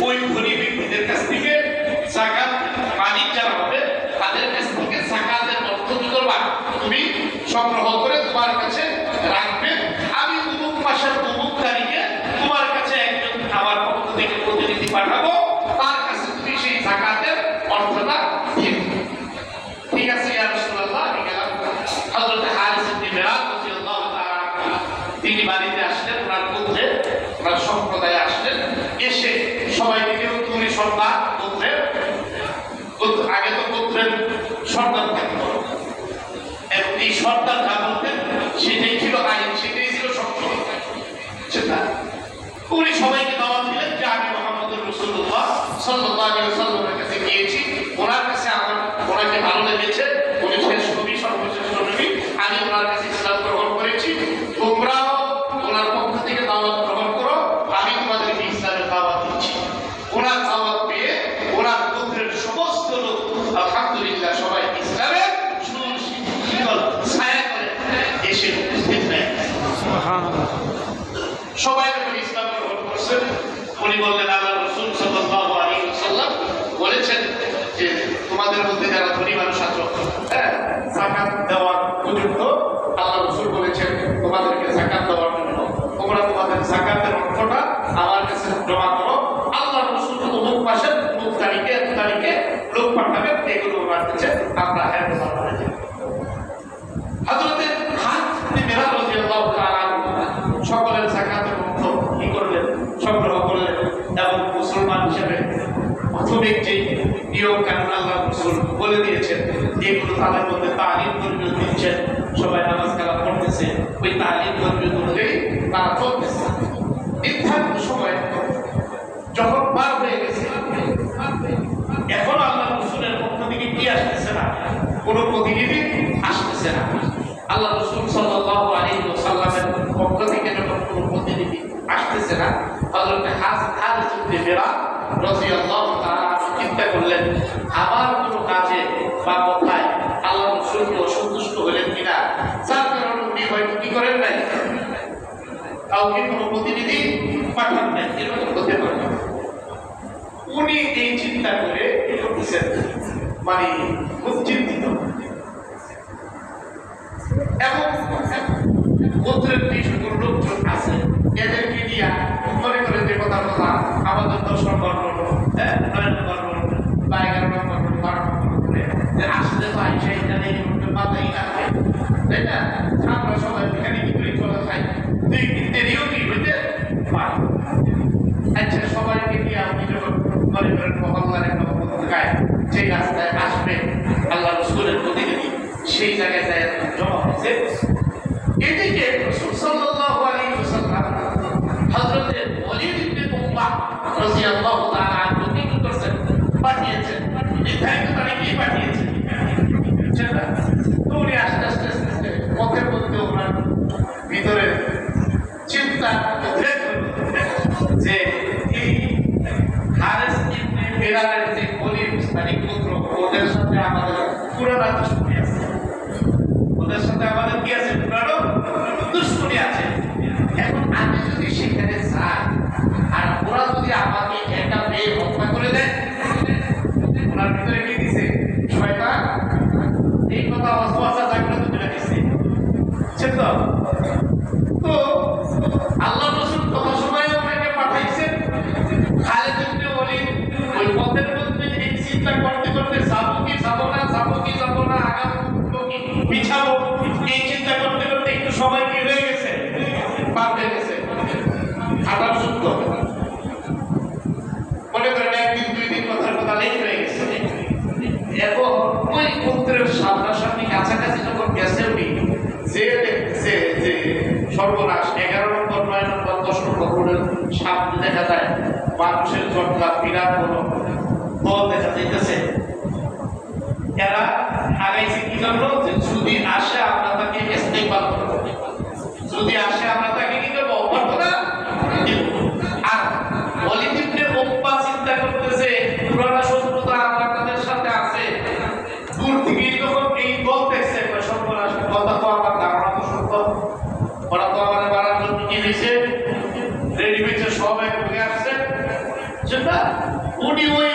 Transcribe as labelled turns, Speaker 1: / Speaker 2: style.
Speaker 1: ওই ধনী ব্যক্তিদের কাছ থেকে যাকাত মালিক যারা হবে তাদের কাছ থেকে যাকাতের অর্থ কি করবা তুমি সংগ্রহ করে তোমার কাছে রাখবে। আমি অমুক মাসের অমুক তারিখে তোমার কাছে একজন আমার পক্ষ থেকে প্রতিনিধি পাঠাবো, তার কাছে তুমি সেই যাকাতের অর্থটা দিয়ে দিবে। ঠিক আছে ইয়া রাসূলুল্লাহ, আমি গেলাম। হযরত হারিস ইবনে মিরাদ রাদিয়াল্লাহু তাআলা তিনি বাড়িতে আসলেন, ওনার পুত্রে ওনার সম্প্রদায়ে আসলেন। এসে সবাইকে কেউ তুমি সর্দার পুত্রের আগে তো পুত্রের সর্দার থাকতো, এবং এই সর্দার যা বলতেন সেটাই ছিল আইন, সেটাই ছিল সত্য। সেটা উনি সবাইকে দাওয়াত দিলেন যে আমি মুহাম্মদুর রাসূলুল্লাহ সাল্লাল্লাহু আলাইহি ওয়াসাল্লামের কাছে গিয়েছি, ওনার কাছে আমার ওনাকে ভালো লেগেছে, উনি শেষ নবী, সর্বশেষ নবী, আমি ওনার কাছে ইসলাম গ্রহণ করেছি, তোমরাও ওনার পক্ষ থেকে দাওয়াত গ্রহণ করো, আমি তোমাদেরকে ইসলামের দাওয়াত দিচ্ছি। ওনার দাওয়াত পেয়ে ওনার পুত্রের সমস্ত লোক আলহামদুলিল্লাহ সবাই ইসলামের ছায়া করে এসে উপস্থিত হয়। সবাই যখন ইসলাম গ্রহণ করছেন, উনি বললেন আল্লাহ রাসূল সাল্লাল্লাহু আলাইহি ওয়াসাল্লাম বলেছেন যে তোমাদের মধ্যে যারা ধনী মানুষ আছো, যাকাত দেওয়ার উপযুক্ত, আল্লাহ রাসূল বলেছেন তোমাদেরকে যাকাত দেওয়ার জন্য তোমরা তোমাদের যাকাতের অর্থটা আমার কাছে জমা করো। আল্লাহ রাসূল অমুক মাসের অমুক তারিখে এত তারিখে লোক পাঠাবেন, এগুলো ওনার কাছে আমরা হ্যান্ডওভার করে দেব। হযরত হারিস ইবনে মিরাদ রাদিয়াল্লাহু তাআলা সকলের যাকাতের অর্থ কি করলেন, সংগ্রহ করলেন, এবং মুসলমান হিসেবে প্রাথমিক যে নিয়ম কানুন আল্লাহ রাসূল বলে দিয়েছেন এগুলো তাদের মধ্যে তালিম ধর্মীয় দিচ্ছেন, সবাই নামাজ কালাম পড়তেছে, ওই তালিম ধর্মীয় অনুযায়ী তারা চলতেছে। নির্ধারিত সময় যখন পার হয়ে গেছে, এখন আল্লাহ রাসূলের পক্ষ থেকে কি আসতেছে না, কোনো প্রতিনিধি আসতেছে না। আল্লাহ রাসূল সাল্লাল্লাহু আলাইহি ওয়াসাল্লামের পক্ষ থেকে যখন কোনো প্রতিনিধি আসতেছে না, হযরত হারিস ইবনে মিরাদ রাদিয়াল্লাহু তাআলা চিন্তা করলেন আমার কোনো কাজে বা কথায় আল্লাহ রাসূল অসন্তুষ্ট হলেন কিনা, যার কারণে উনি হয়তো কি করেন নাই, কাউকে কোনো প্রতিনিধি পাঠান নাই, এরকম হতে পারে। উনি এই চিন্তা করে করতেছেন, মানে খুব চিন্তিত, এবং গোত্রের যে সকল লোকজন আছে এদেরকে নিয়ে মনে করেন যে কথা আমাদের 10 নম্বর করবো, 9 নম্বর করবো বা 11 নম্বর করবো, 12 নম্বর করে আসলে তো আইসা এখানে মাথায় রাখবে, তাই না? আমরা সবাই এখানে কি করে চলে যাই, 2 দেরিও কি হইতে পারে। আচ্ছা, সবাইকে নিয়ে আপনি যখন মনে করেন মহল্লার একটা গায়ে যে রাস্তায় আসবে আল্লাহ রাসূলের প্রতিনিধি, সেই জায়গায় যায় জমা হয়েছে। এদিকে রাসূল সাল্লাল্লাহু আলাইহি ওয়াসাল্লাম হযরত ওয়ালিদ ইবনে মুগীরা রাদিয়াল্লাহু তাআলা আনহু কি করছেন, পাঠিয়েছেন, নির্ধারিত তারিখে পাঠিয়েছেন। তো উনি আস্তে আস্তে আস্তে পথের মধ্যে ওনার ভিতরে চিন্তা যে এই হারিস ইবনে মিরাদের যে খলিফার পুত্র, ওদের সাথে আমাদের পুরানো দুশমনি আছে, ওদের সাথে আমাদের কি আছে, পুরানো দুশমনি আছে। এখন আমি যদি সেখানে যাই আর ওরা যদি আমাকে একটা মেয়ে হত্যা করে দেয়, ওনার ভিতরে কি দিছে শয়তান এই কথা ওয়াসওয়াসা জাগ্রত করে দিছে। তো আল্লাহ রাসূল কত সময় ওনাকে পাঠাইছেন, খালিদ ইবনে ওয়ালিদ ওই পথের মধ্যে এই চিন্তা করতে করতে যাবো কি যাবো না, যাবো কি যাবো না, আগাবো কি পিছাবো, এই চিন্তা করতে করতে একটু সময় কি হয়ে গেছে, পার হয়ে গেছে। আবার সত্য মনে করেন 1 দিন 2 দিন কথার কথা লেট হয়ে গেছে। এখন ওই পুত্রের সামনাসামনি কাছাকাছি যখন গেছে উনি, যে দেখছে যে সর্বনাশ, 11 নম্বর 9 নম্বর 10 নম্বর রোডের সামনে দেখা যায় মানুষের জটলা বিরাট বড় দল দেখা যাইতেছে। এরা আগাইছে কি করবো, যে যদি আসে আমরা তাকে ইস্তেকবাল করবো, যদি আসে আমরা তাকে কি করবো, অভ্যর্থনা দিব। আর ওয়ালিদ ইবনে মুগীরা চিন্তা করতেছে পুরানো শত্রুতা আমরা তাদের সাথে আছে, দূর থেকে যখন এই দল দেখছে সর্বনাশ, কথা তো আমার ধারণা তো সত্য, ওরা তো আমাদের বাড়ার জন্য কি দিয়েছে, রেডি হয়েছে, সব এক হয়ে আসছে, সেটা উনি ওই